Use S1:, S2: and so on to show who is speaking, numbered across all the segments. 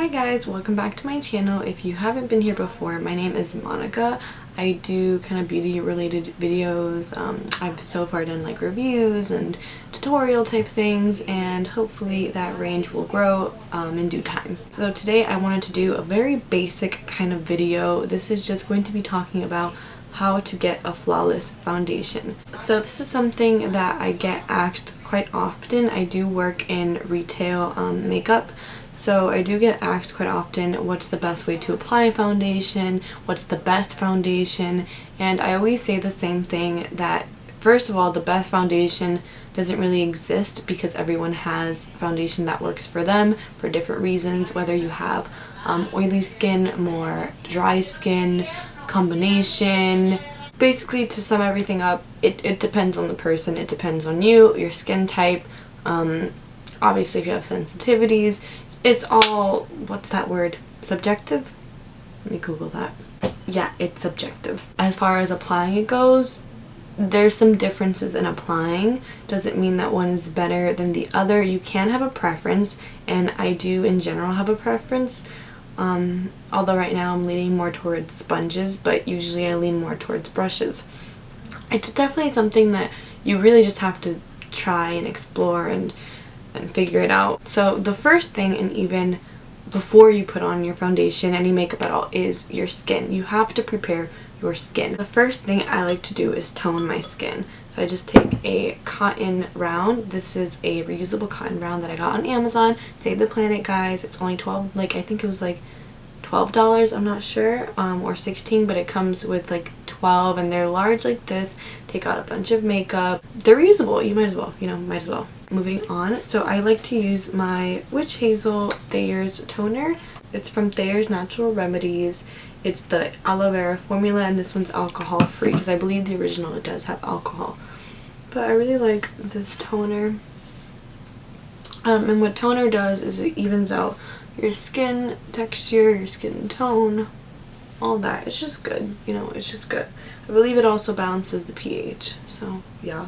S1: Hi guys, welcome back to my channel. If you haven't been here before, my name is Monica. I do kind of beauty related videos. I've so far done like reviews and tutorial type things, and hopefully that range will grow in due time. So today I wanted to do a very basic kind of video. This is just going to be talking about how to get a flawless foundation. So this is something that I get asked quite often. I do work in retail makeup, so I do get asked quite often what's the best way to apply foundation, what's the best foundation, and I always say the same thing, that first of all, the best foundation doesn't really exist because everyone has foundation that works for them for different reasons, whether you have oily skin, more dry skin, combination. Basically, to sum everything up, it depends on the person, it depends on you, your skin type, obviously if you have sensitivities. It's all, what's that word? Subjective? Let me Google that. Yeah, it's subjective. As far as applying it goes, there's some differences in applying. Doesn't mean that one is better than the other. You can have a preference, and I do in general have a preference. Although right now I'm leaning more towards sponges, but usually I lean more towards brushes. It's definitely something that you really just have to try and explore and figure it out. So the first thing, and even before you put on your foundation, any makeup at all, is your skin. You have to prepare your skin. The first thing I like to do is tone my skin. So I just take a cotton round. This is a reusable cotton round that I got on Amazon. Save the planet, guys. It's only $12, I think it was like $12, I'm not sure, or $16, but it comes with like 12, and they're large like this. Take out a bunch of makeup. They're reusable. You might as well, might as well. Moving on, so I like to use my Witch Hazel Thayer's toner. It's from Thayer's Natural Remedies. It's the aloe vera formula, and this one's alcohol free because I believe the original, it does have alcohol. But I really like this toner. And what toner does is it evens out your skin texture, your skin tone, all that. It's just good, it's just good. I believe it also balances the pH, so yeah.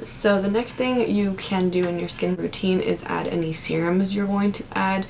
S1: So the next thing you can do in your skin routine is add any serums you're going to add.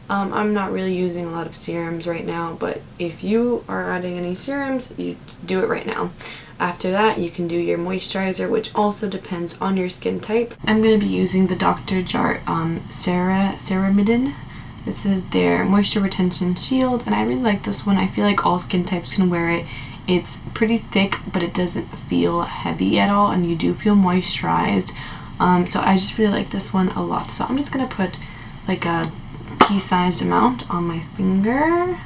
S1: I'm not really using a lot of serums right now, but if you are adding any serums, you do it right now. After that, you can do your moisturizer, which also depends on your skin type. I'm going to be using the Dr. Jart Ceramidin. This is their Moisture Retention Shield, and I really like this one. I feel like all skin types can wear it. It's pretty thick, but it doesn't feel heavy at all, and you do feel moisturized. So I just really like this one a lot. So I'm just going to put like a pea-sized amount on my finger,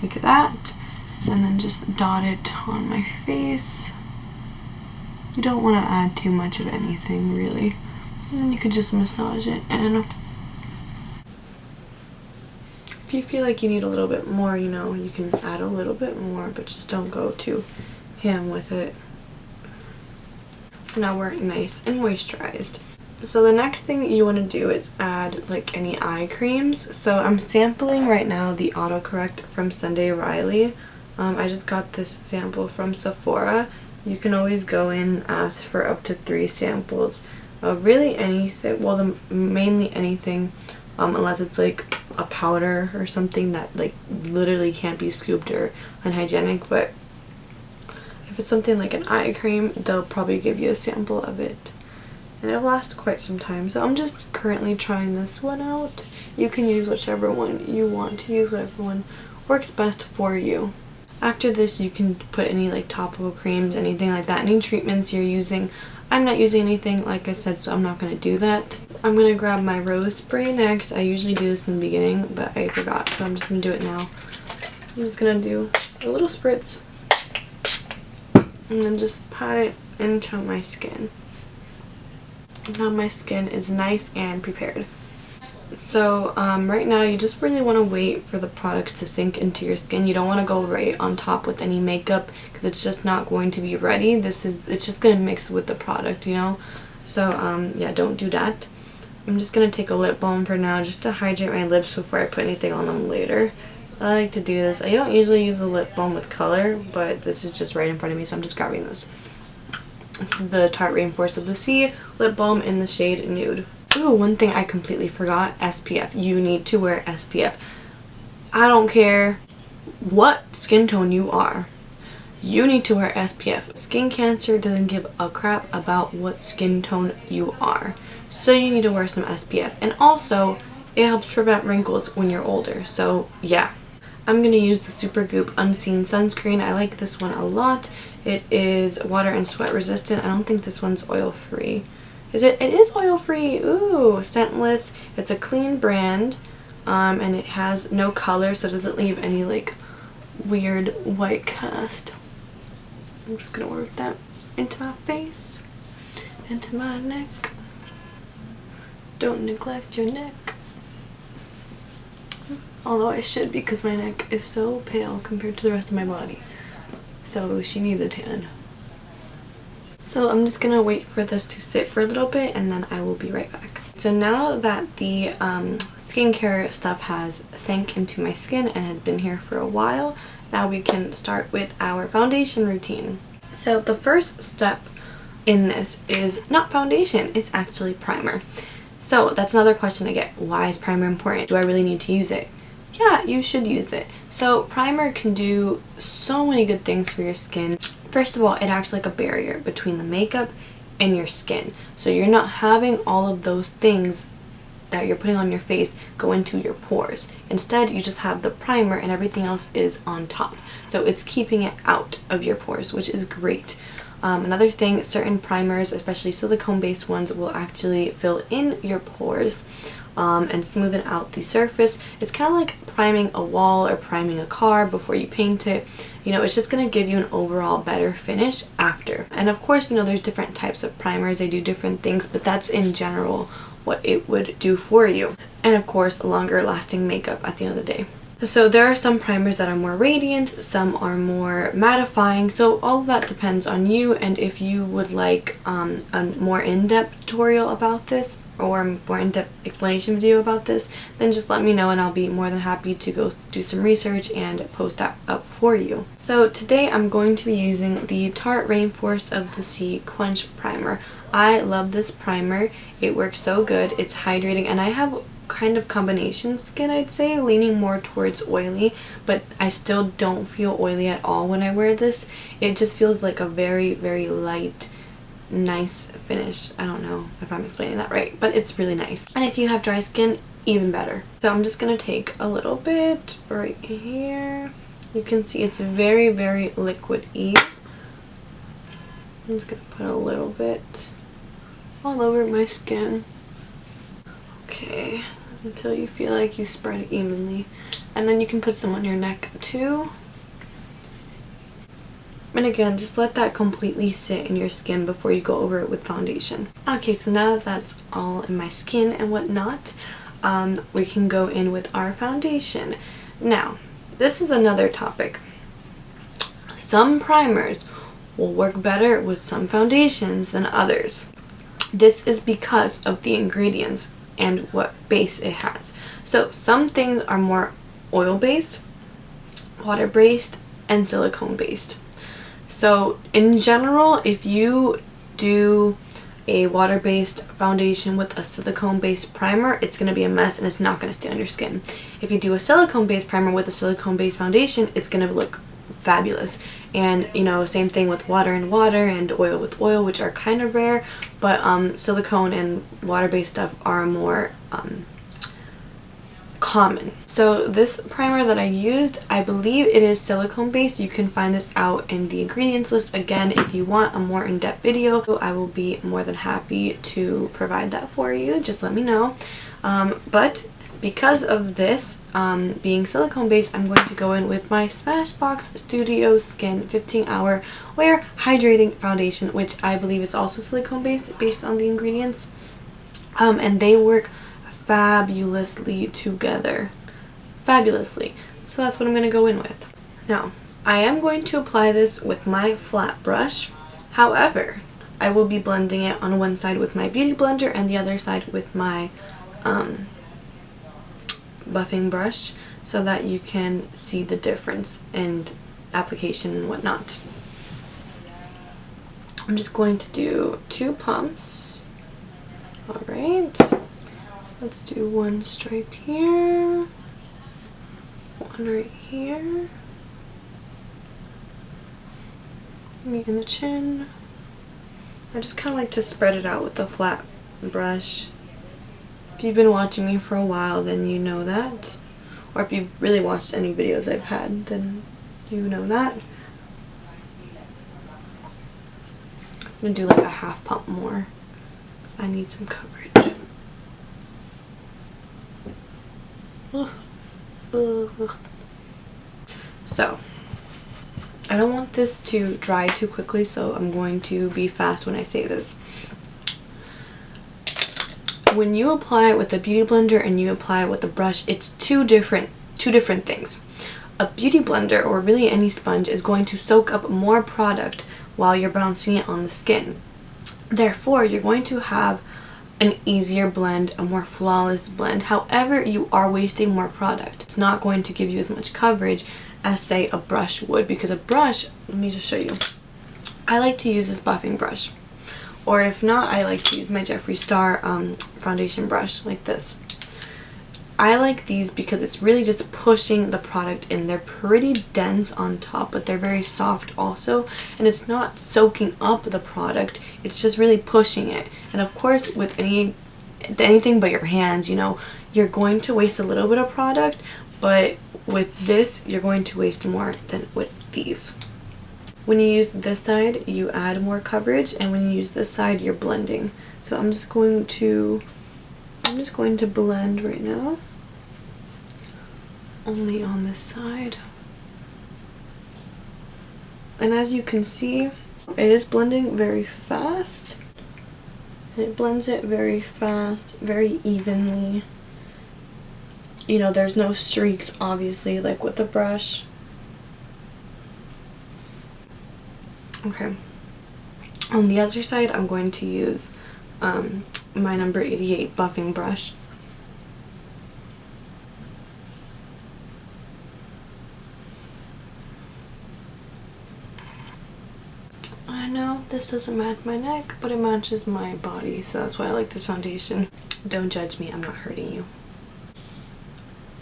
S1: like that, and then just dot it on my face. You don't want to add too much of anything, really. And then you could just massage it in. If you feel like you need a little bit more, you can add a little bit more, but just don't go too ham with it. So now we're nice and moisturized. So the next thing you want to do is add like any eye creams. So I'm sampling right now the Autocorrect from Sunday Riley. I just got this sample from Sephora. You can always go in and ask for up to 3 samples of really anything, well, mainly anything, unless it's like a powder or something that like literally can't be scooped or unhygienic. But if it's something like an eye cream, they'll probably give you a sample of it, and it'll last quite some time. So I'm just currently trying this one out. You can use whichever one you want to use, whatever one works best for you. After this, you can put any like topical creams, anything like that, any treatments you're using. I'm not using anything, like I said, so I'm not going to do that. I'm going to grab my rose spray next. I usually do this in the beginning, but I forgot, so I'm just going to do it now. I'm just going to do a little spritz, and then just pat it into my skin. Now my skin is nice and prepared. So right now you just really want to wait for the products to sink into your skin. You don't want to go right on top with any makeup because it's just not going to be ready. It's just going to mix with the product, So yeah, don't do that. I'm just going to take a lip balm for now just to hydrate my lips before I put anything on them later. I like to do this. I don't usually use a lip balm with color, but this is just right in front of me, so I'm just grabbing this. This is the Tarte Rainforest of the Sea lip balm in the shade Nude. Ooh, one thing I completely forgot, SPF. You need to wear SPF. I don't care what skin tone you are. You need to wear SPF. Skin cancer doesn't give a crap about what skin tone you are. So you need to wear some SPF. And also, it helps prevent wrinkles when you're older. So yeah. I'm going to use the Supergoop Unseen Sunscreen. I like this one a lot. It is water and sweat resistant. I don't think this one's oil free. Is it? It is oil free. Ooh, scentless. It's a clean brand. And it has no color, so it doesn't leave any like weird white cast. I'm just going to work that into my face, into my neck. Don't neglect your neck. Although I should, because my neck is so pale compared to the rest of my body. So she needs a tan. So I'm just going to wait for this to sit for a little bit and then I will be right back. So now that the skincare stuff has sank into my skin and has been here for a while, now we can start with our foundation routine. So the first step in this is not foundation, it's actually primer. So that's another question I get. Why is primer important? Do I really need to use it? Yeah, you should use it. So primer can do so many good things for your skin. First of all, it acts like a barrier between the makeup and your skin. So you're not having all of those things that you're putting on your face go into your pores. Instead, you just have the primer and everything else is on top. So it's keeping it out of your pores, which is great. Another thing, certain primers, especially silicone-based ones, will actually fill in your pores and smoothen out the surface. It's kind of like priming a wall or priming a car before you paint it. You know, it's just going to give you an overall better finish after. And of course, you know, there's different types of primers. They do different things, but that's in general what it would do for you. And of course, longer lasting makeup at the end of the day. So there are some primers that are more radiant, some are more mattifying, so all of that depends on you. And if you would like a more in-depth tutorial about this or a more in-depth explanation video about this, then just let me know and I'll be more than happy to go do some research and post that up for you. So today I'm going to be using the Tarte Rainforest of the Sea Quench Primer. I love this primer. It works so good. It's hydrating, and I have kind of combination skin, I'd say, leaning more towards oily, but I still don't feel oily at all when I wear this. It just feels like a very, very light, nice finish. I don't know if I'm explaining that right, but it's really nice. And if you have dry skin, even better. So I'm just gonna take a little bit right here. You can see it's very, very liquid-y. I'm just gonna put a little bit all over my skin. Okay, until you feel like you spread it evenly. And then you can put some on your neck too. And again, just let that completely sit in your skin before you go over it with foundation. Okay, so now that that's all in my skin and whatnot, we can go in with our foundation. Now, this is another topic. Some primers will work better with some foundations than others. This is because of the ingredients and what base it has. So some things are more oil-based, water-based, and silicone-based. So in general, if you do a water-based foundation with a silicone-based primer, it's going to be a mess and it's not going to stay on your skin. If you do a silicone-based primer with a silicone-based foundation, it's going to look fabulous. And you know, same thing with water and water and oil with oil, which are kind of rare, but silicone and water-based stuff are more common. So this primer that I used, I believe it is silicone based. You can find this out in the ingredients list. Again, if you want a more in-depth video, I will be more than happy to provide that for you. Just let me know. But because of this being silicone based, I'm going to go in with my Smashbox Studio Skin 15-Hour Wear Hydrating Foundation, which I believe is also silicone based on the ingredients. And they work fabulously together. Fabulously. So that's what I'm going to go in with. Now, I am going to apply this with my flat brush. However, I will be blending it on one side with my beauty blender and the other side with my buffing brush so that you can see the difference in application and whatnot. I'm just going to do 2 pumps. Alright. Let's do one stripe here, one right here, me in the chin. I just kind of like to spread it out with the flat brush. If you've been watching me for a while, then you know that. Or if you've really watched any videos I've had, then you know that. I'm going to do like a half pump more. I need some coverage. So, I don't want this to dry too quickly, so I'm going to be fast when I say this. When you apply it with a beauty blender and you apply it with a brush, it's two different things. A beauty blender, or really any sponge, is going to soak up more product while you're bouncing it on the skin. Therefore, you're going to have an easier blend, a more flawless blend. However, you are wasting more product. It's not going to give you as much coverage as, say, a brush would, because a brush, let me just show you. I like to use this buffing brush. Or if not, I like to use my Jeffree Star foundation brush like this. I like these because it's really just pushing the product in. They're pretty dense on top, but they're very soft also. And it's not soaking up the product, it's just really pushing it. And of course, with anything but your hands, you know, you're going to waste a little bit of product, but with this, you're going to waste more than with these. When you use this side, you add more coverage, and when you use this side, you're blending. So I'm just going to blend right now. Only on this side. And as you can see, it is blending very fast. And it blends it very fast, very evenly. You know, there's no streaks, obviously, like with the brush. Okay. On the other side, I'm going to use my number 88 buffing brush. I know this doesn't match my neck, but it matches my body, so that's why I like this foundation. Don't judge me, I'm not hurting you.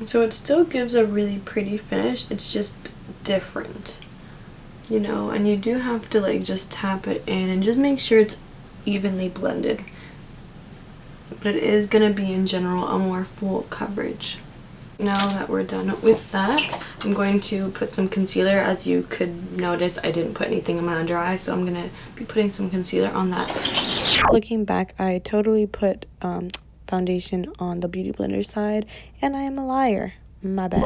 S1: So it still gives a really pretty finish, it's just different, you know, and you do have to like just tap it in and just make sure it's evenly blended. But it is going to be in general a more full coverage. Now that we're done with that, I'm going to put some concealer. As you could notice, I didn't put anything in my under eye, so I'm going to be putting some concealer on that. Looking back, I totally put foundation on the beauty blender side, and I am a liar. My bad.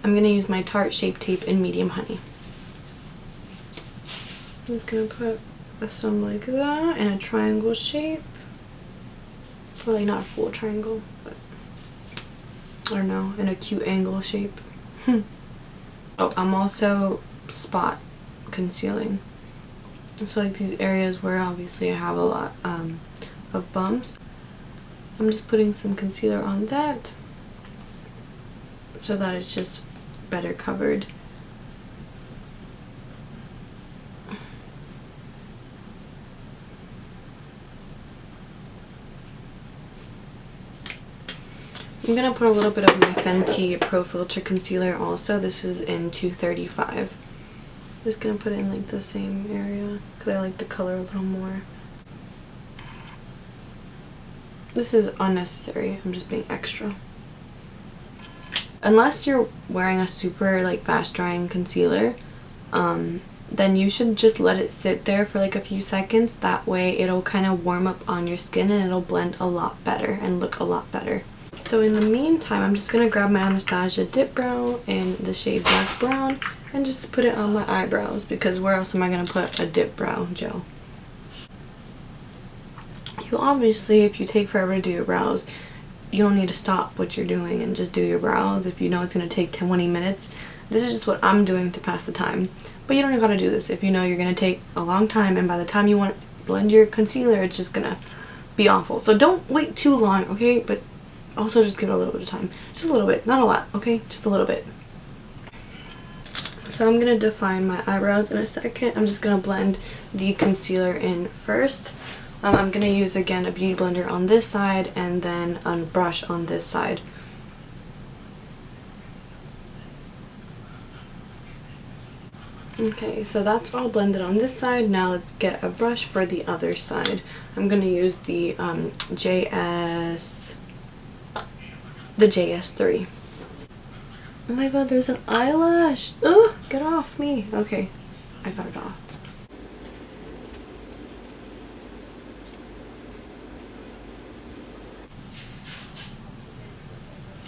S1: I'm going to use my Tarte Shape Tape in Medium Honey. I'm just going to put some like that in a triangle shape. Well, like not a full triangle, but I don't know, in a cute angle shape. Oh, I'm also spot concealing. So like these areas where obviously I have a lot of bumps, I'm just putting some concealer on that so that it's just better covered. I'm going to put a little bit of my Fenty Pro Filter Concealer also. This is in 235. I'm just going to put it in like the same area because I like the color a little more. This is unnecessary. I'm just being extra. Unless you're wearing a super like fast drying concealer, then you should just let it sit there for like a few seconds. That way it'll kind of warm up on your skin and it'll blend a lot better and look a lot better. So in the meantime, I'm just going to grab my Anastasia Dip Brow in the shade Black Brown and just put it on my eyebrows, because where else am I going to put a Dip Brow gel? You obviously, if you take forever to do your brows, you don't need to stop what you're doing and just do your brows if you know it's going to take 20 minutes. This is just what I'm doing to pass the time. But you don't got to do this if you know you're going to take a long time, and by the time you want to blend your concealer, it's just going to be awful. So don't wait too long, okay? But also just give it a little bit of time. Just a little bit, not a lot, okay? Just a little bit. So I'm going to define my eyebrows in a second. I'm just going to blend the concealer in first. I'm going to use again a beauty blender on this side and then a brush on this side. Okay, so that's all blended on this side. Now let's get a brush for the other side. I'm going to use the JS3. Oh my god, there's an eyelash! Ugh, get off me! Okay, I got it off.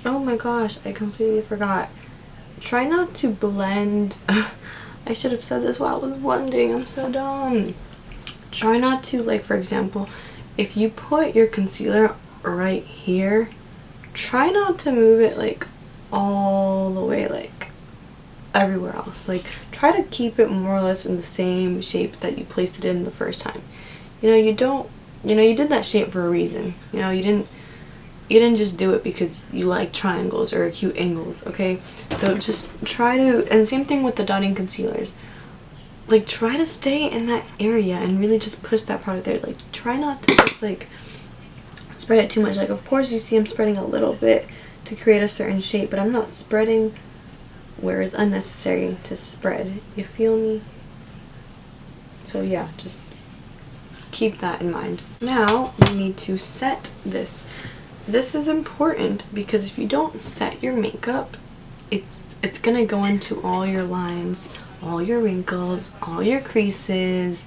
S1: Oh my gosh, I completely forgot. Try not to blend. I should have said this while I was blending. I'm so dumb. Try not to, like, for example, if you put your concealer right here, try not to move it like all the way like everywhere else. Like, try to keep it more or less in the same shape that you placed it in the first time. You know, you did that shape for a reason. You know, you didn't just do it because you like triangles or cute angles, okay? So just try to, and same thing with the dotting concealers. Like, try to stay in that area and really just push that product there. Like, try not to just, like, spread it too much. Like, of course you see I'm spreading a little bit to create a certain shape, but I'm not spreading where it's unnecessary to spread. You feel me? So yeah, just keep that in mind. Now we need to set this. This is important because if you don't set your makeup, it's gonna go into all your lines, all your wrinkles, all your creases.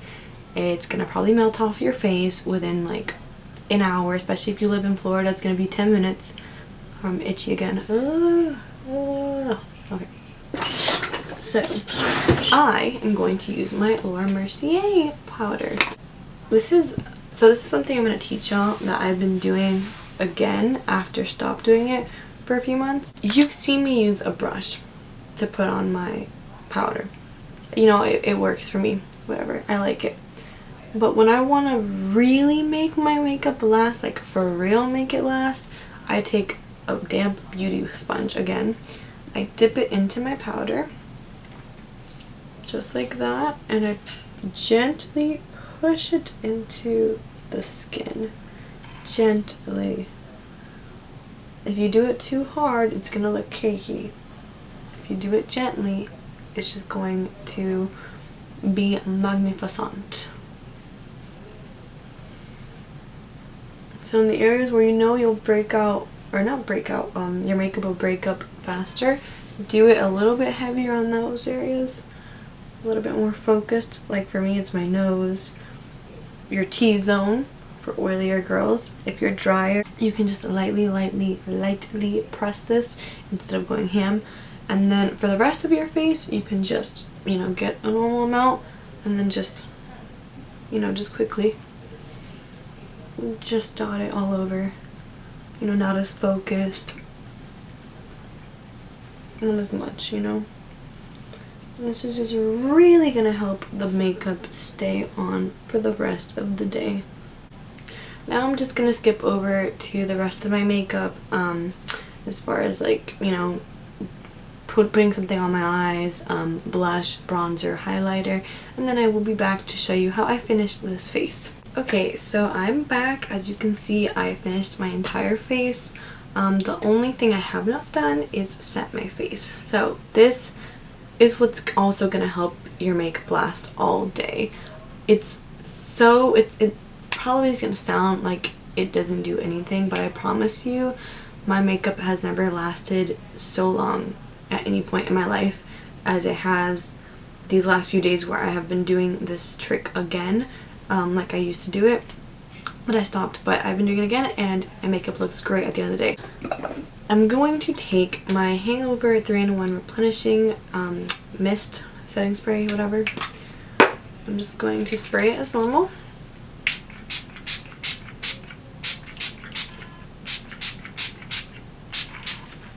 S1: It's gonna probably melt off your face within like an hour, especially if you live in Florida. It's gonna be 10 minutes. I'm itchy again. Okay. So I am going to use my Mercier powder. This is something I'm going to teach y'all that I've been doing again after stop doing it for a few months. You've seen me use a brush to put on my powder. You know, it works for me. Whatever. I like it. But when I want to really make my makeup last, like for real make it last, I take a damp beauty sponge again. I dip it into my powder, just like that, and I gently push it into the skin. Gently. If you do it too hard, it's gonna look cakey. If you do it gently, it's just going to be magnificent. So in the areas where you know you'll break out, or not break out, your makeup will break up faster, do it a little bit heavier on those areas. A little bit more focused. Like for me, it's my nose, your T-zone for oilier girls. If you're drier, you can just lightly press this instead of going ham. And then for the rest of your face, you can just, you know, get a normal amount and then just, you know, just quickly just dot it all over. You know, not as focused. Not as much, you know. And this is just really gonna help the makeup stay on for the rest of the day. Now I'm just gonna skip over to the rest of my makeup, as far as like, you know, putting something on my eyes, blush, bronzer, highlighter, and then I will be back to show you how I finished this face. Okay, so I'm back. As you can see, I finished my entire face. The only thing I have not done is set my face. So this is what's also going to help your makeup last all day. It probably is going to sound like it doesn't do anything, but I promise you my makeup has never lasted so long at any point in my life as it has these last few days where I have been doing this trick again. Like I used to do it, but I stopped. But I've been doing it again, and my makeup looks great at the end of the day. I'm going to take my Hangover 3-in-1 Replenishing Mist Setting Spray, whatever. I'm just going to spray it as normal.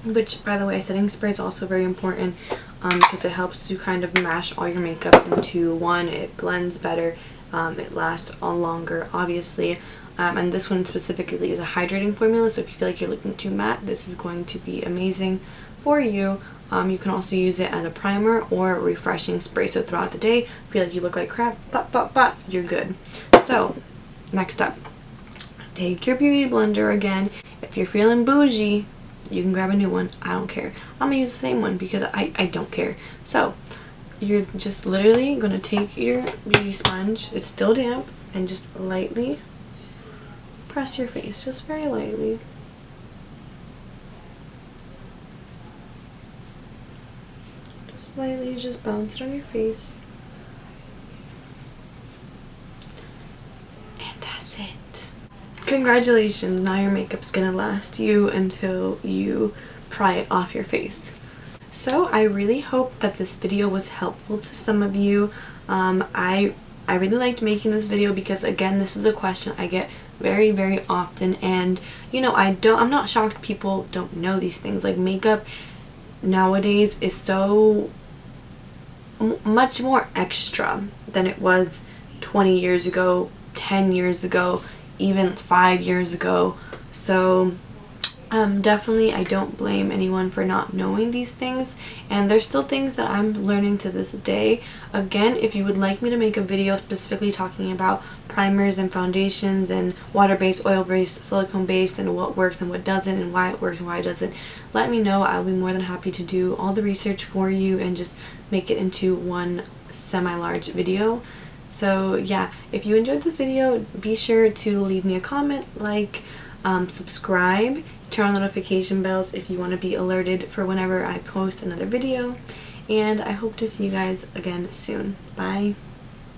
S1: Which, by the way, setting spray is also very important because it helps to kind of mash all your makeup into one. It blends better. It lasts all longer, obviously. And this one specifically is a hydrating formula, so if you feel like you're looking too matte, this is going to be amazing for you. You can also use it as a primer or a refreshing spray, so throughout the day, feel like you look like crap, you're good. So, next up, take your beauty blender again. If you're feeling bougie, you can grab a new one. I don't care. I'm gonna use the same one because I don't care. So you're just literally gonna take your beauty sponge, it's still damp, and just lightly press your face, just very lightly. Just lightly, just bounce it on your face. And that's it. Congratulations, now your makeup's gonna last you until you pry it off your face. So I really hope that this video was helpful to some of you. I really liked making this video because, again, this is a question I get very, very often, and you know, I'm not shocked people don't know these things. Like, makeup nowadays is so much more extra than it was 20 years ago, 10 years ago, even 5 years ago. So definitely I don't blame anyone for not knowing these things, and there's still things that I'm learning to this day. Again, if you would like me to make a video specifically talking about primers and foundations and water-based, oil-based, silicone-based, and what works and what doesn't, and why it works and why it doesn't, let me know. I'll be more than happy to do all the research for you and just make it into one semi-large video. So yeah, if you enjoyed this video, be sure to leave me a comment, like, subscribe, turn on notification bells if you want to be alerted for whenever I post another video, and I hope to see you guys again soon. Bye!